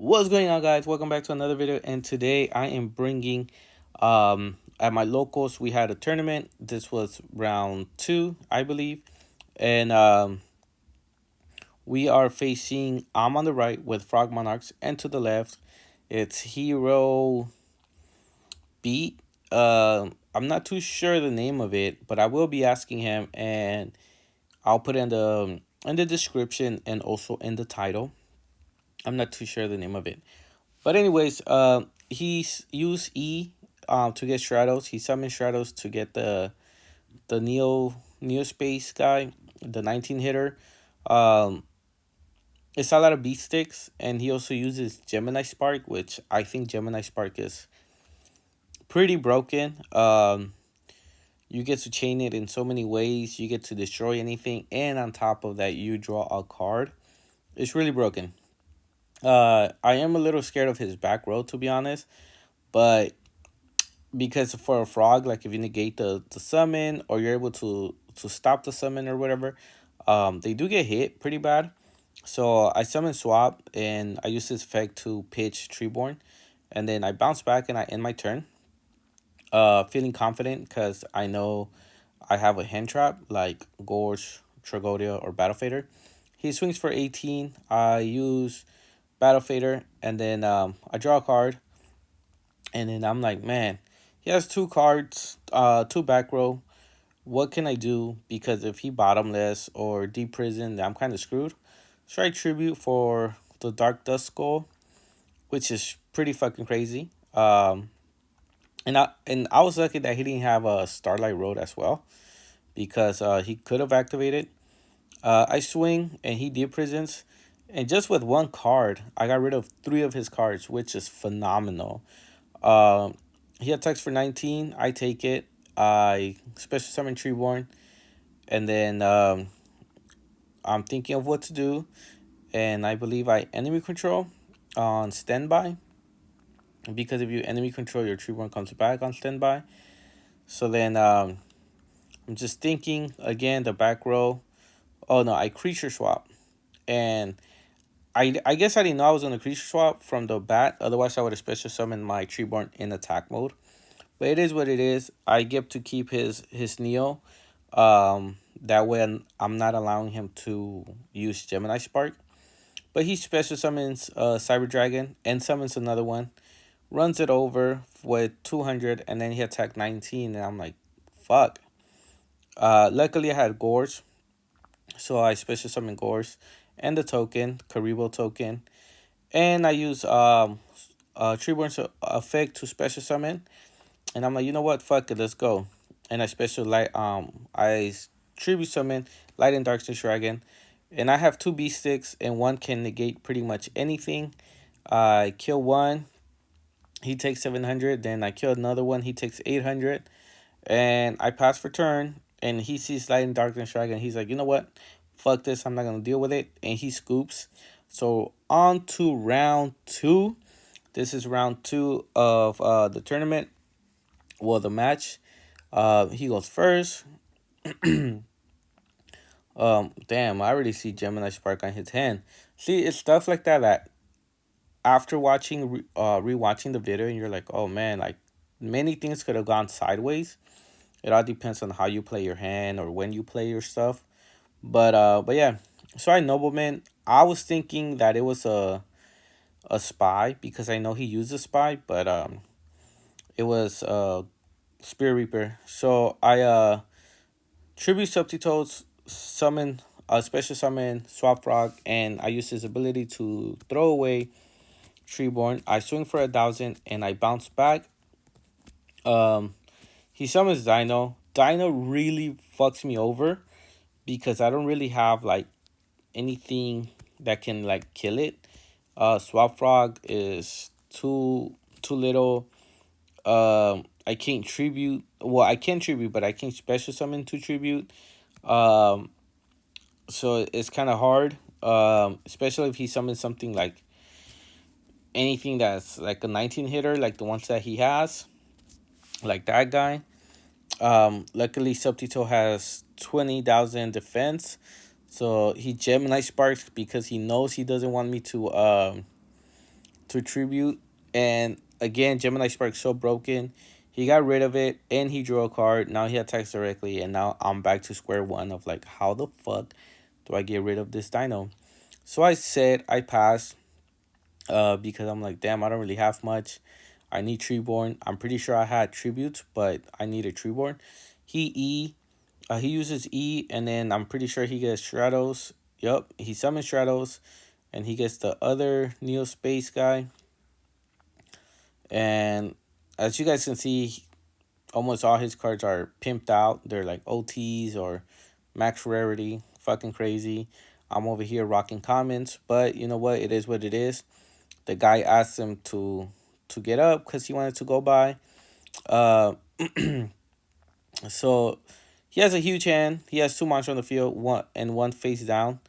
What's going on, guys? Welcome back to another video, and today I am bringing at my locals we had a tournament. This was round 2, I believe, and we are facing, I'm on the right with Frog Monarchs, and to the left it's Hero Beat. I'm not too sure the name of it, but I will be asking him, and I'll put in the description and also in the title. I'm not too sure the name of it. But anyways, he's used to get Stratos. He summoned Stratos to get the Neo Space guy, the 19 hitter. Um, it's a lot of beat sticks, and he also uses Gemini Spark, which I think Gemini Spark is pretty broken. You get to chain it in so many ways. You get to destroy anything, and on top of that, you draw a card. It's really broken. I am a little scared of his back row, to be honest, but because for a frog, like if you negate the summon or you're able to stop the summon or whatever, they do get hit pretty bad. So I summon swap and I use this effect to pitch Treeborn, and then I bounce back and I end my turn. Feeling confident because I know I have a hand trap like Gorge, Tragodia, or Battle Fader. He swings for 18. I use Battle Fader, and then I draw a card, and then I'm like, man, he has two cards, two back row. What can I do? Because if he bottomless or deep prison, I'm kind of screwed. So I tribute for the Dark Dust Skull, which is pretty fucking crazy. And I was lucky that he didn't have a Starlight Road as well, because he could have activated. I swing and he deep prisons, and just with one card, I got rid of three of his cards, which is phenomenal. Um, he attacks for 19. I take it. I special summon Treeborn, and then I'm thinking of what to do, and I believe I enemy control on standby, because if you enemy control, your Treeborn comes back on standby. So then I'm just thinking again the back row. Oh no, I creature swap, and I guess I didn't know I was gonna creature swap from the bat. Otherwise, I would have special summoned my Treeborn in attack mode. But it is what it is. I get to keep his Neo. That way I'm not allowing him to use Gemini Spark. But he special summons Cyber Dragon and summons another one. Runs it over with 200, and then he attacked 19, and I'm like, fuck. Luckily I had Gorge, so I special summon Gorge and the token, Karibo token. And I use Treeborn's effect to special summon. And I'm like, you know what? Fuck it, let's go. And I special light I tribute summon Light and Darkness Dragon. And I have two beast sticks, and one can negate pretty much anything. I kill one, he takes 700, then I kill another one, he takes 800. And I pass for turn, and he sees Light and Darkness Dragon. He's like, you know what? Fuck this, I'm not gonna deal with it. And he scoops. So on to round 2. This is round 2 of the tournament. Well, the match. He goes first. Damn, I already see Gemini Spark on his hand. See, it's stuff like that after rewatching the video, and you're like, oh man, like many things could have gone sideways. It all depends on how you play your hand or when you play your stuff. But yeah. So I nobleman. I was thinking that it was a spy, because I know he used a spy, but it was Spear Reaper. So I tribute Subtitoes, summon special summon Swap Frog, and I use his ability to throw away Treeborn. I swing for 1,000 and I bounce back. Um, he summons Dino. Dino really fucks me over because I don't really have like anything that can like kill it. Swap Frog is too little. I can't tribute. Well, I can tribute, but I can't special summon to tribute. Um, so it's kind of hard. Especially if he summons something like anything that's like a 19 hitter, like the ones that he has, like that guy. Luckily, Subtito has 20,000 defense, so he Gemini Sparks because he knows he doesn't want me to tribute. And again, Gemini Spark's so broken. He got rid of it and he drew a card. Now he attacks directly, and now I'm back to square one of like, how the fuck do I get rid of this dino? So I said I passed, because I'm like, damn, I don't really have much. I need Treeborn. I'm pretty sure I had tributes, but I need a Treeborn. He uses E, and then I'm pretty sure he gets Stratos. Yup, he summons Stratos, and he gets the other Neo Space guy. And as you guys can see, almost all his cards are pimped out. They're like OTs or max rarity. Fucking crazy. I'm over here rocking comments, but you know what? It is what it is. The guy asked him to get up because he wanted to go by. Uh, so he has a huge hand. He has two monsters on the field, one face down.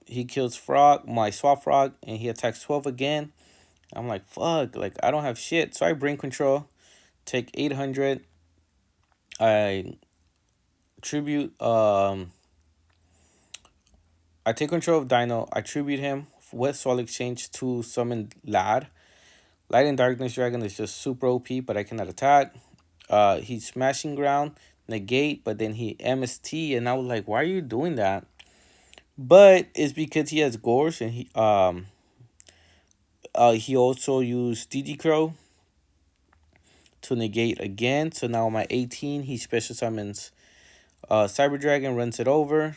He kills Frog, my Swap Frog, and he attacks 12 again. I'm like, fuck, like I don't have shit. So I bring control, take 800. I tribute. I take control of Dino. I tribute him with Soul Exchange to summon Lad. Light and Darkness Dragon is just super OP, but I cannot attack. He's smashing ground, negate, but then he MST, and I was like, why are you doing that? But it's because he has Gores, and he also used DD Crow to negate again. So now my 18, he special summons Cyber Dragon, runs it over.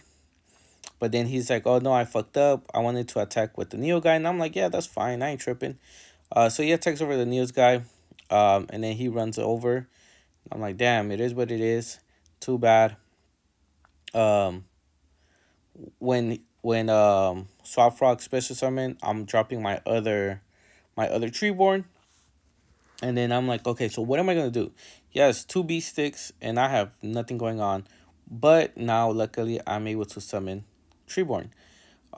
But then he's like, oh no, I fucked up. I wanted to attack with the Neo guy. And I'm like, yeah, that's fine. I ain't tripping. So he attacks over the Neo's guy. And then he runs over. I'm like, damn, it is what it is. Too bad. Um, when Swap Frog special summon, I'm dropping my other Treeborn. And then I'm like, okay, so what am I gonna do? He has two beast sticks, and I have nothing going on. But now, luckily, I'm able to summon Treeborn.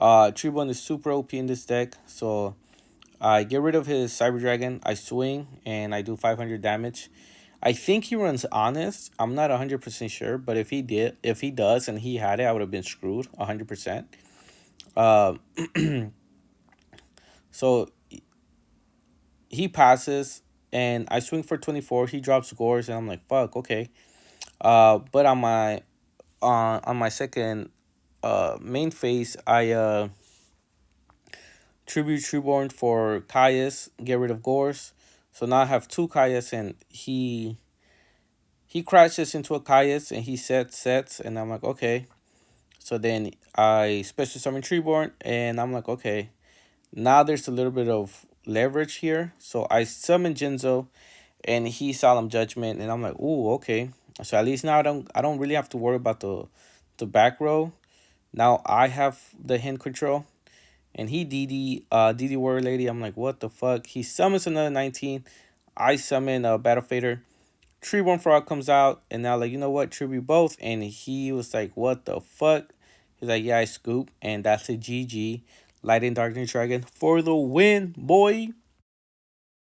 Treeborn is super OP in this deck, so I get rid of his Cyber Dragon. I swing and I do 500 damage. I think he runs Honest. I'm not 100% sure, but if he does, and he had it, I would have been screwed 100%. Uh, so he passes, and I swing for 24. He drops scores, and I'm like, fuck, okay. But on my second main phase, I tribute Trueborn for Caius, get rid of Gores. So now I have two Caius, and he crashes into a Caius, and he sets, and I'm like, okay. So then I special summon Treeborn, and I'm like, okay. Now there's a little bit of leverage here. So I summon Jinzo, and he Solemn Judgment, and I'm like, ooh, okay. So at least now I don't really have to worry about the back row. Now I have the hand control. And he DD Warrior Lady. I'm like, what the fuck? He summons another 19. I summon a Battle Fader. Treeborn Frog comes out, and now like, you know what? Tribute both. And he was like, what the fuck? He's like, yeah, I scoop. And that's a GG. Light and Darkness Dragon for the win, boy.